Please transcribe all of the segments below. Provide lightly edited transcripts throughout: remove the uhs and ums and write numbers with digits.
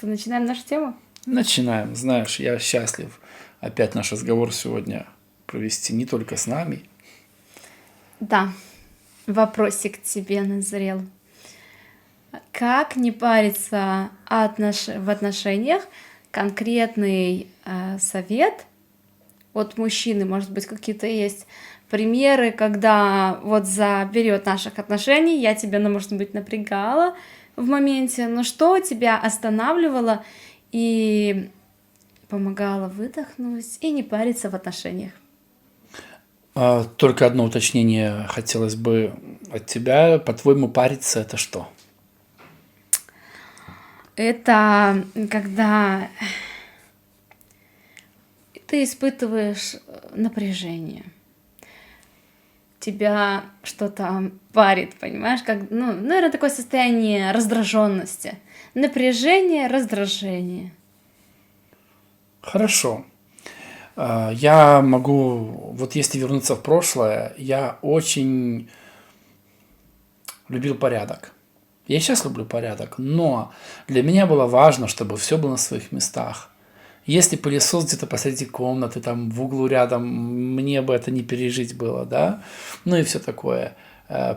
Начинаем нашу тему? Начинаем. Знаешь, я счастлив опять наш разговор сегодня провести не только с нами. Да, вопросик тебе назрел. Как не париться в отношениях? Конкретный совет от мужчины, может быть, какие-то есть примеры, когда вот за период наших отношений я тебя, может быть, напрягала в моменте, но что тебя останавливало и помогало выдохнуть и не париться в отношениях? Только одно уточнение хотелось бы от тебя. По-твоему, париться это что? Это когда ты испытываешь напряжение, тебя что-то парит, понимаешь, как, наверное, такое состояние раздраженности, напряжение, раздражение. Хорошо. Я могу, вот если вернуться в прошлое, я очень любил порядок. Я и сейчас люблю порядок, но для меня было важно, чтобы все было на своих местах. Если пылесос где-то посреди комнаты, там в углу рядом, мне бы это не пережить было, да, ну и все такое.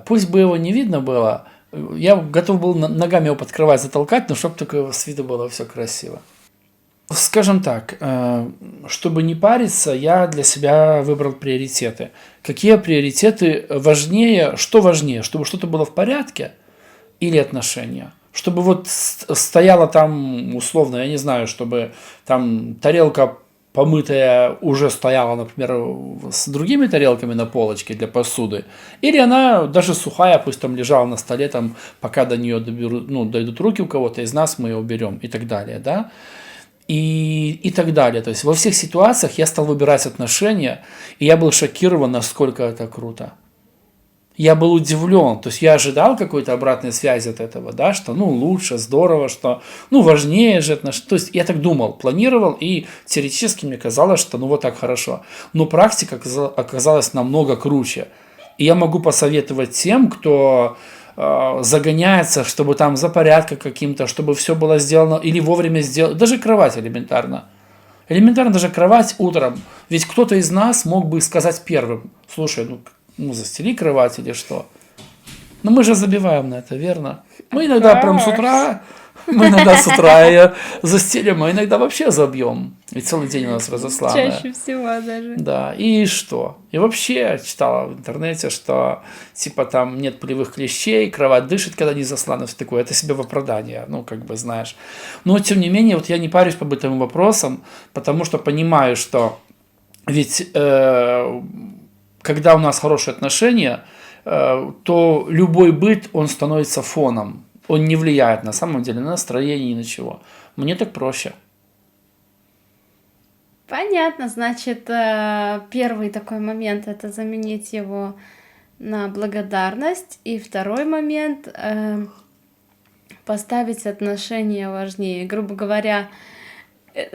Пусть бы его не видно было, я готов был ногами его под кровать затолкать, но чтобы только с виду было все красиво. Скажем так, чтобы не париться, я для себя выбрал приоритеты. Какие приоритеты важнее, чтобы что-то было в порядке или отношения? Чтобы вот стояла там, условно, я не знаю, чтобы там тарелка помытая уже стояла, например, с другими тарелками на полочке для посуды, или она даже сухая, пусть там лежала на столе, там, пока до нее дойдут руки у кого-то из нас, мы ее уберем и так далее, да? И так далее. То есть во всех ситуациях я стал выбирать отношения, и я был шокирован, насколько это круто. Я был удивлен, то есть я ожидал какой-то обратной связи от этого, да, что лучше, здорово, что важнее же отношения. То есть я так думал, планировал, и теоретически мне казалось, что вот так хорошо. Но практика оказалась намного круче. И я могу посоветовать тем, кто загоняется, чтобы там за порядком каким-то, чтобы все было сделано или вовремя сделано. Даже кровать элементарно. Элементарно даже кровать утром. Ведь кто-то из нас мог бы сказать первым: слушай, застели кровать или что. Но мы же забиваем на это, верно? Мы иногда прям с утра, ее застелим, а иногда вообще забьем. Ведь целый день у нас разосланная. Чаще всего даже. Да, и что? И вообще я читала в интернете, что типа там нет пылевых клещей, кровать дышит, когда не заслана, все такое. Это себе в оправдание, знаешь. Но тем не менее, вот я не парюсь по бытовым вопросам, потому что понимаю, что ведь когда у нас хорошие отношения, то любой быт, он становится фоном. Он не влияет на самом деле на настроение, ни на чего. Мне так проще. Понятно, значит, первый такой момент — это заменить его на благодарность, и второй момент — поставить отношения важнее. Грубо говоря,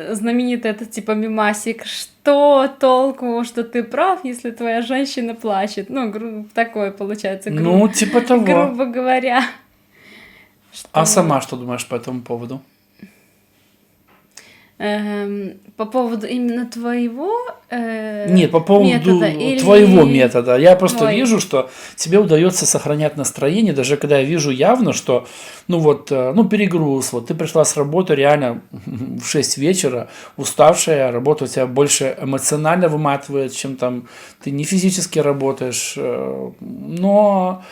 знаменитый этот типа мемасик: что толку, что ты прав, если твоя женщина плачет? Такое получается. Типа того. Грубо говоря. А сама что думаешь по этому поводу? По поводу именно твоего Нет, по поводу метода или твоего метода. Я просто мой? вижу, что тебе удается сохранять настроение, даже когда я вижу явно, что, перегруз, вот ты пришла с работы реально в 6 вечера, уставшая, работа у тебя больше эмоционально выматывает, чем там ты не физически работаешь, но...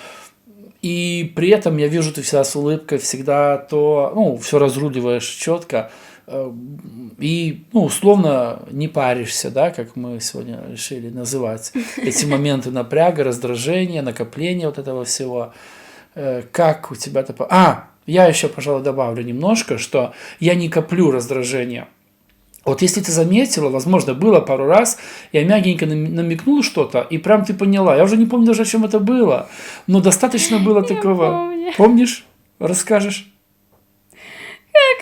И при этом я вижу, ты всегда с улыбкой, всегда все разруливаешь четко. И, условно, не паришься, да, как мы сегодня решили называть эти моменты напряга, раздражения, накопления вот этого всего. Как у тебя-то... Я еще, пожалуй, добавлю немножко, что я не коплю раздражение. Вот если ты заметила, возможно, было пару раз, я мягенько намекнул что-то, и прям ты поняла. Я уже не помню даже, о чем это было, но достаточно было такого... Помню. Помнишь? Расскажешь?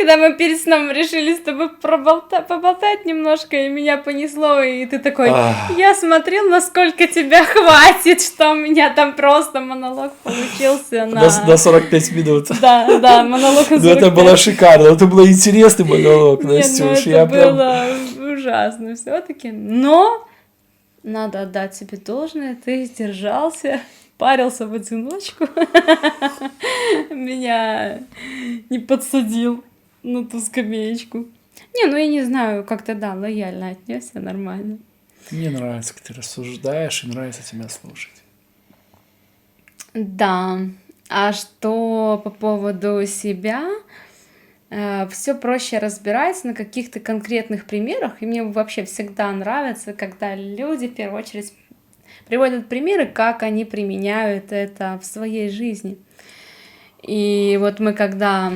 Когда мы перед сном решили с тобой поболтать немножко, и меня понесло, и ты такой, я смотрел, насколько тебя хватит, что у меня там просто монолог получился На 45 минут. Да, монолог на Ну, это 45. было шикарно, это был интересный монолог, Нет, ну Настюш. это было ужасно все-таки. Но надо отдать себе должное, ты сдержался, парился в одиночку, меня не подсадил на ту скамеечку. Не, ну я не знаю, как-то да, лояльно отнесся, нормально. Мне нравится, как ты рассуждаешь, и нравится тебя слушать. Да, а что по поводу себя? Все проще разбирать на каких-то конкретных примерах, и мне вообще всегда нравится, когда люди в первую очередь приводят примеры, как они применяют это в своей жизни. И вот мы когда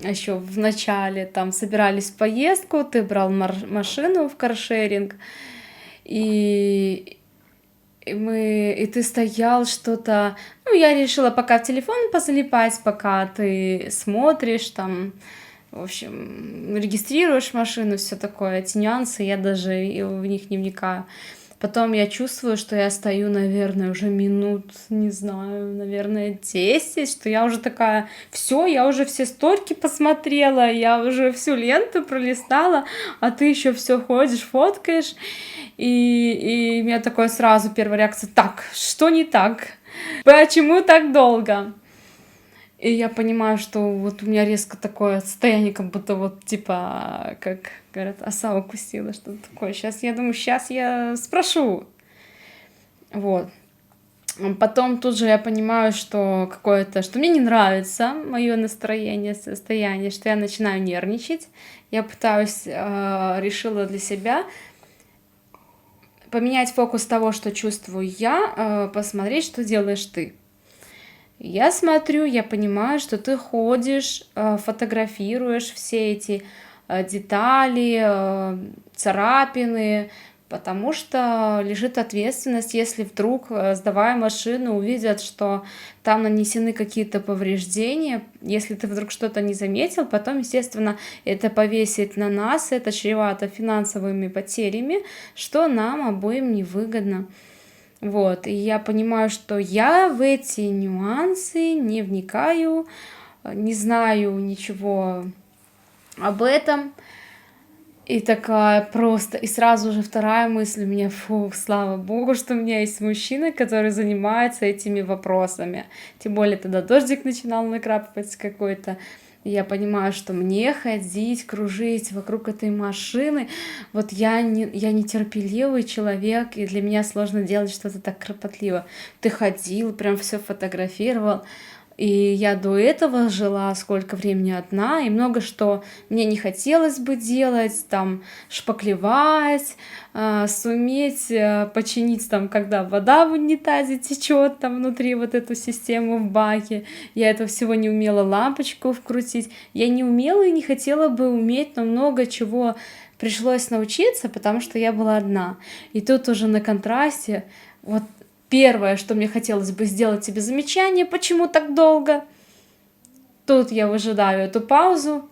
еще в начале там собирались в поездку, ты брал машину в каршеринг, и ты стоял что-то, ну, я решила пока в телефон позалипать, пока ты смотришь там, в общем, регистрируешь машину, все такое, эти нюансы, я даже в них не вникаю. Потом я чувствую, что я стою, наверное, уже минут, не знаю, наверное, 10, что я уже такая, все, я уже все сторики посмотрела, я уже всю ленту пролистала, а ты еще все ходишь, фоткаешь. И у меня такое сразу первая реакция, так, что не так? Почему так долго? И я понимаю, что вот у меня резко такое состояние, как будто вот типа, как говорят, оса укусила, что-то такое. Сейчас я спрошу. Вот. Потом тут же я понимаю, что что мне не нравится мое настроение, состояние, что я начинаю нервничать. Я пытаюсь, решила для себя поменять фокус того, что чувствую я, посмотреть, что делаешь ты. Я смотрю, я понимаю, что ты ходишь, фотографируешь все эти детали, царапины, потому что лежит ответственность, если вдруг, сдавая машину, увидят, что там нанесены какие-то повреждения, если ты вдруг что-то не заметил, потом, естественно, это повесить на нас, это чревато финансовыми потерями, что нам обоим невыгодно. Вот, и я понимаю, что я в эти нюансы не вникаю, не знаю ничего об этом. И такая просто, и сразу же вторая мысль у меня, фух, слава богу, что у меня есть мужчина, который занимается этими вопросами. Тем более тогда дождик начинал накрапывать какой-то. И я понимаю, что мне ходить, кружить вокруг этой машины, вот я нетерпеливый человек, и для меня сложно делать что-то так кропотливо. Ты ходил, прям все фотографировал. И я до этого жила сколько времени одна, и много что мне не хотелось бы делать, там, шпаклевать, суметь починить, там, когда вода в унитазе течет там внутри вот эту систему в баке. Я этого всего не умела, лампочку вкрутить. Я не умела и не хотела бы уметь, но много чего пришлось научиться, потому что я была одна. И тут уже на контрасте вот первое, что мне хотелось бы сделать тебе замечание, почему так долго. Тут я выжидаю эту паузу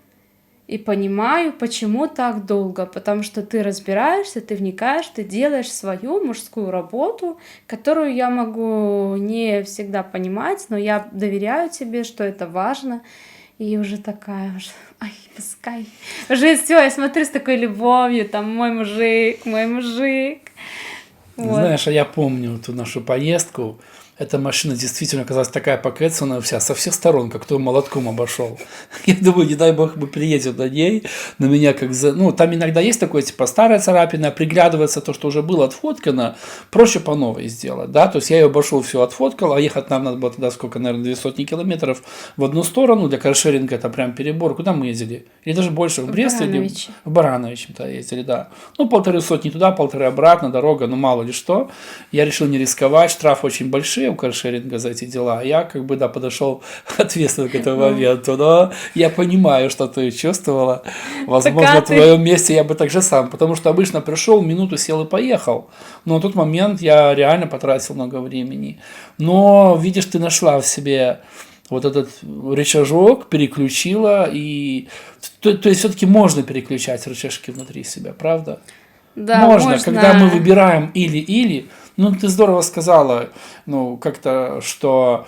и понимаю, почему так долго. Потому что ты разбираешься, ты вникаешь, ты делаешь свою мужскую работу, которую я могу не всегда понимать, но я доверяю тебе, что это важно. И уже такая, ай, пускай. Уже все, я смотрю с такой любовью, там, мой мужик. Вот. Знаешь, а я помню ту нашу поездку. Эта машина действительно оказалась такая покэцанная вся, со всех сторон, как кто молотком обошел. Я думаю, не дай бог мы приедем на ней, на меня как за... Ну, там иногда есть такое, типа, старая царапина, приглядывается то, что уже было отфоткано, проще по новой сделать, да, то есть я ее обошел, все отфоткал, а ехать нам надо было тогда сколько, наверное, 200 километров в одну сторону, для каршеринга это прям перебор. Куда мы ездили? Или даже больше, в Брест или в Барановичи ездили, да. Ну, 150 туда, 1,5 обратно, дорога, ну, мало ли что. Я решил не рисковать, штрафы очень большие у каршеринга за эти дела. Я как бы, да, подошел ответственно к этому моменту, но я понимаю, что ты чувствовала. Возможно, в твоем месте я бы так же сам, потому что обычно пришел, минуту сел и поехал. Но на тот момент я реально потратил много времени. Но, видишь, ты нашла в себе вот этот рычажок переключила, и то есть все-таки можно переключать рычажки внутри себя, правда? Да, Можно, когда мы можно. выбираем или, ну ты здорово сказала, ну как-то, что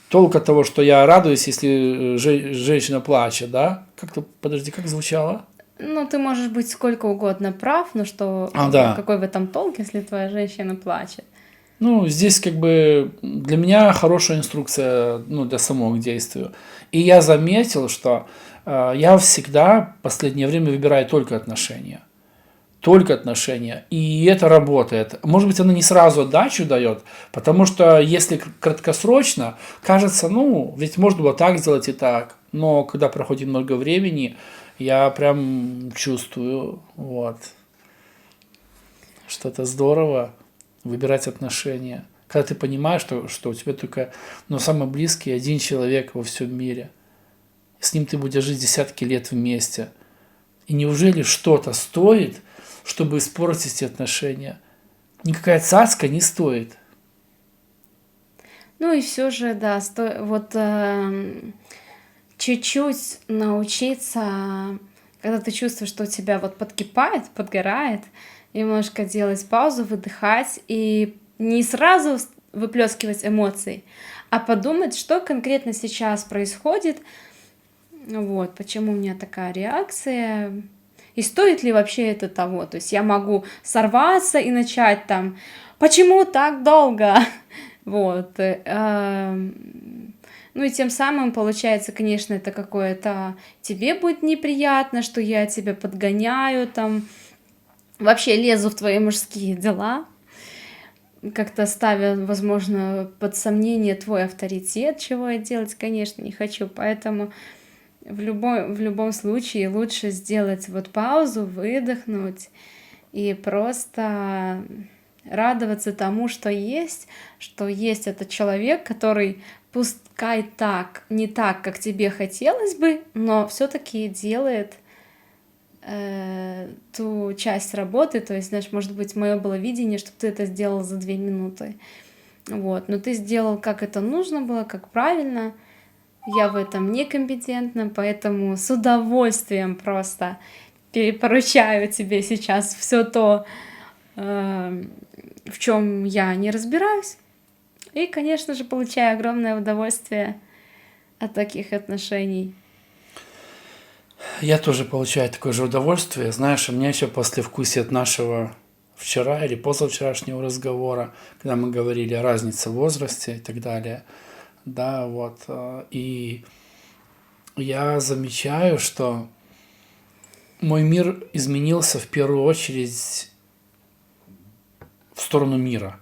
толк от того, что я радуюсь, если женщина плачет, да? Как-то, подожди, как звучало? Ну, ты можешь быть сколько угодно прав, но что, А, да. какой в этом толк, если твоя женщина плачет? Ну, здесь как бы для меня хорошая инструкция, ну, для самого к действию. И я заметил, что я всегда в последнее время выбираю только отношения. Только отношения. И это работает. Может быть, оно не сразу отдачу дает, потому что если краткосрочно, кажется, ну, ведь можно было так сделать и так. Но когда проходит много времени, я прям чувствую, вот, что это здорово выбирать отношения. Когда ты понимаешь, что у тебя только, ну, самый близкий один человек во всем мире. С ним ты будешь жить десятки лет вместе. И неужели что-то стоит, чтобы испортить эти отношения? Никакая цацка не стоит. Ну и все же, да, вот чуть-чуть научиться, когда ты чувствуешь, что у тебя вот подкипает, подгорает, немножко делать паузу, выдыхать и не сразу выплескивать эмоции, а подумать, что конкретно сейчас происходит, вот, почему у меня такая реакция, и стоит ли вообще это того. То есть я могу сорваться и начать там, почему так долго? Вот. Ну и тем самым, получается, конечно, это какое-то тебе будет неприятно, что я тебя подгоняю, там, вообще лезу в твои мужские дела, как-то ставя, возможно, под сомнение твой авторитет, чего я делать, конечно, не хочу. Поэтому в любом случае лучше сделать вот паузу, выдохнуть и просто радоваться тому, что есть этот человек, который пускай не так, как тебе хотелось бы, но все-таки делает ту часть работы, то есть, знаешь, может быть, мое было видение, что ты это сделал за 2 минуты, вот, но ты сделал, как это нужно было, как правильно. Я в этом некомпетентна, поэтому с удовольствием просто перепоручаю тебе сейчас все то, в чем я не разбираюсь. И, конечно же, получаю огромное удовольствие от таких отношений. Я тоже получаю такое же удовольствие. Знаешь, у меня еще послевкусие от нашего вчера или позавчерашнего разговора, когда мы говорили о разнице в возрасте и так далее. Да, вот. И я замечаю, что мой мир изменился в первую очередь в сторону мира.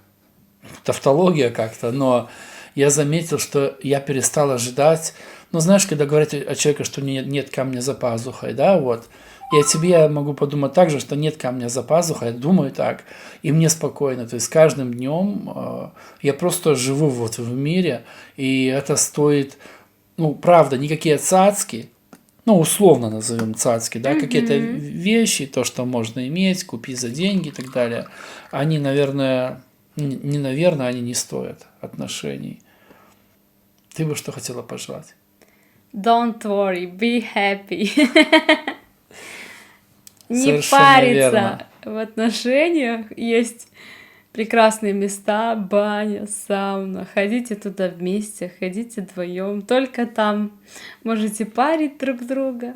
Тавтология как-то, но я заметил, что я перестал ожидать. Ну, знаешь, когда говорят о человеке, что нет камня за пазухой, да, вот. И о тебе я могу подумать так же, что нет камня за пазухой, я думаю так, и мне спокойно. То есть с каждым днем я просто живу вот в мире, и это стоит, ну, правда, никакие цацки, ну, условно назовем цацки, да, какие-то вещи, то, что можно иметь, купить за деньги и так далее, они, наверное, наверное, они не стоят отношений. Ты бы что хотела пожелать? Don't worry, be happy. Не Совершенно париться верно. в отношениях. Есть прекрасные места, баня, сауна. Ходите туда вместе, ходите вдвоем. Только там можете парить друг друга.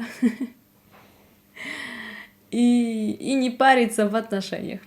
И не париться в отношениях.